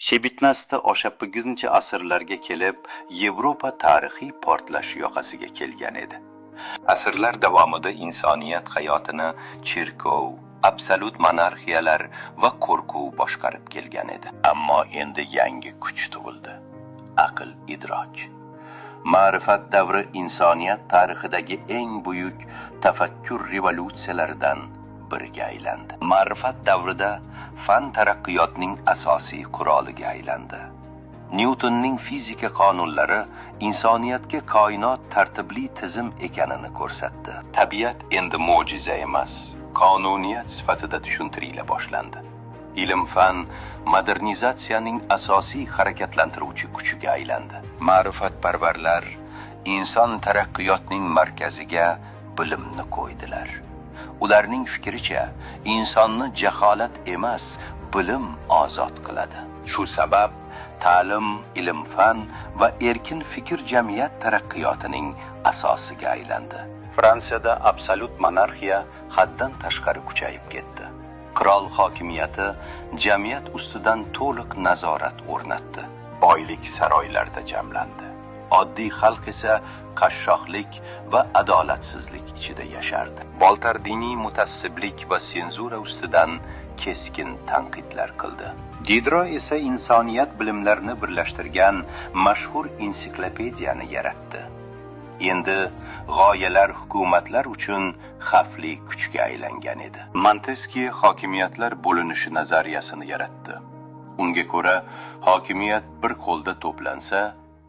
Shebitnasda o'sha 8-asrlarga kelib, Yevropa tarixiy portlash yoqasiga kelgan edi. Asrlar davomida insoniyat hayotini cherkov, absolut monarxiyalar va qo'rquv boshqarib kelgan edi. Ammo endi yangi kuch tug'ildi. Aql idrok. Ma'rifat davri insoniyat tarixidagi eng buyuk tafakkur revolyutsiyalaridan biriga aylandi. Ma'rifat davrida fan taraqqiyotning asosiy quroliga aylandi. Nyutonning fizika qonunlari insoniyatga koinot tartibli tizim ekanini ko'rsatdi. Tabiat endi mo'jiza emas, qonuniyat sifatida tushuntirila boshlandi. Ilm-fan modernizatsiyaning asosiy harakatlantiruvchi kuchiga aylandi. Ma'rifatparvarlar inson taraqqiyotining markaziga bilimni qo'ydilar. Ularning fikricha, insonni jaholat emas, bilim ozod qiladi. Shu sabab ta'lim, ilm-fan va erkin fikr jamiyat taraqqiyotining asosiga aylandi. Fransiyada absolut monarxiya haddan tashqari kuchayib ketdi. Qirol hokimiyati jamiyat ustidan to'liq nazorat o'rnatdi. Boylik saroylarda jamlandi. Oddiy xalq esa qashshoqlik va adolatsizlik ichida yashardi. Boltar diniy mutassiblik va senzura ustidan keskin tanqidlar qildi. Diderot esa insoniyat bilimlarini birlashtirgan mashhur ensiklopediyani yaratdi. Endi g'oyalar hukumatlar uchun xavfli kuchga aylangan edi. Montesquieu hokimiyatlar bo'linishi nazariyasini yaratdi. Unga ko'ra, hokimiyat bir qo'lda to'plansa,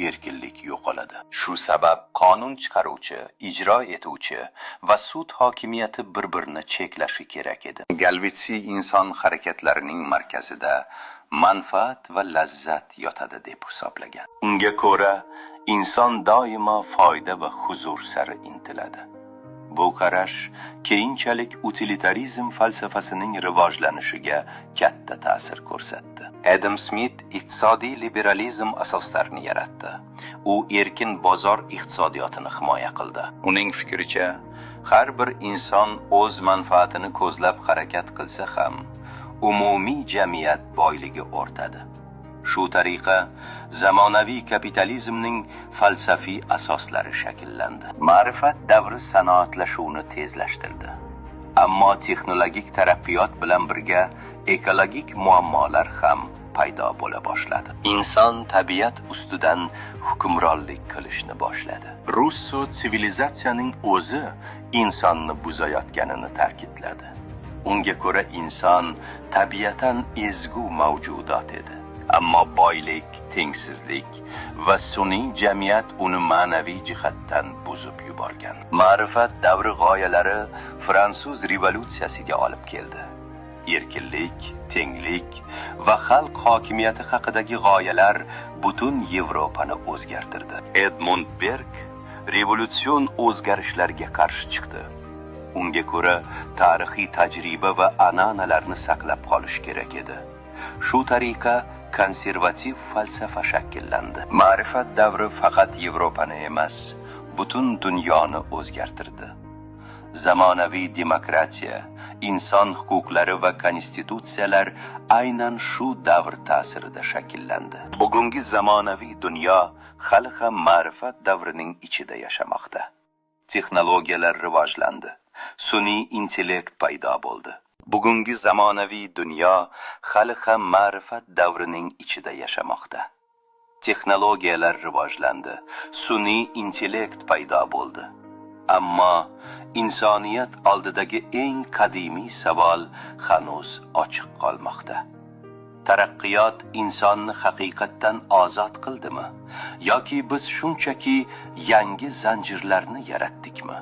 erkinlik yo'qoladi. Shu sabab qonun chiqaruvchi, ijro etuvchi va sud hokimiyati bir-birini cheklashi kerak edi. Galvetsi inson harakatlarining markazida manfaat va lazzat yotadi deb hisoblagan. Unga ko'ra, inson doimo foyda va huzur sari intiladi. Bu qarash keyinchalik utilitarizm falsafasining rivojlanishiga katta ta'sir ko'rsatdi. Adam Smith iqtisodiy liberalizm asoslarini yaratdi. U erkin bozor iqtisodiyotini himoya qildi. Uning fikricha, har bir inson o'z manfaatini ko'zlab harakat qilsa ham, umumiy jamiyat boyligi ortadi. Shu tariqa zamonaviy kapitalizmning falsafiy asoslari shakllandi. Ma'rifat davri sanoatlashuvni tezlashtirdi. Ammo texnologik taraqqiyot bilan birga ekologik muammolar ham paydo bo'la boshladi. Inson tabiat ustidan hukmronlik qilishni boshladi. Russo sivilizatsiyaning o'zi insonni buzayotganini ta'kidladi. Unga ko'ra inson tabiatan ezgu mavjudot edi. Ammo boylik, tengsizlik va sun'iy jamiyat uni ma'naviy jihatdan buzib yuborgan. Ma'rifat davri g'oyalari Fransuz revolyutsiyasiga olib keldi. Erkinlik, tenglik va xalq hokimiyati haqidagi g'oyalar butun Yevropani o'zgartirdi. Edmund Burke revolyutsion o'zgarishlarga qarshi chiqdi. Unga ko'ra, tarixiy tajriba va an'analarni saqlab qolish kerak edi. Shu tariqa konservativ falsafa shakllandi. Ma'rifat davri faqat Yevropani emas, butun dunyoni o'zgartirdi. Zamonaviy demokratiya, inson huquqlari va konstitutsiyalar aynan shu davr ta'sirida shakllandi. Bugungi zamonaviy dunyo hali ham ma'rifat davrining ichida yashamoqda. Texnologiyalar rivojlandi. Sun'iy intellekt paydo bo'ldi. Bugungi zamonaviy dunyo hali ham ma'rifat davrining ichida yashamoqda. Texnologiyalar rivojlandi, sun'iy intellekt paydo bo'ldi. Ammo insoniyat oldidagi eng qadimiy savol hanuz ochiq qolmoqda. Taraqqiyot insonni haqiqatdan ozod qildimi yoki biz shunchaki yangi zanjirlarni yaratdikmi?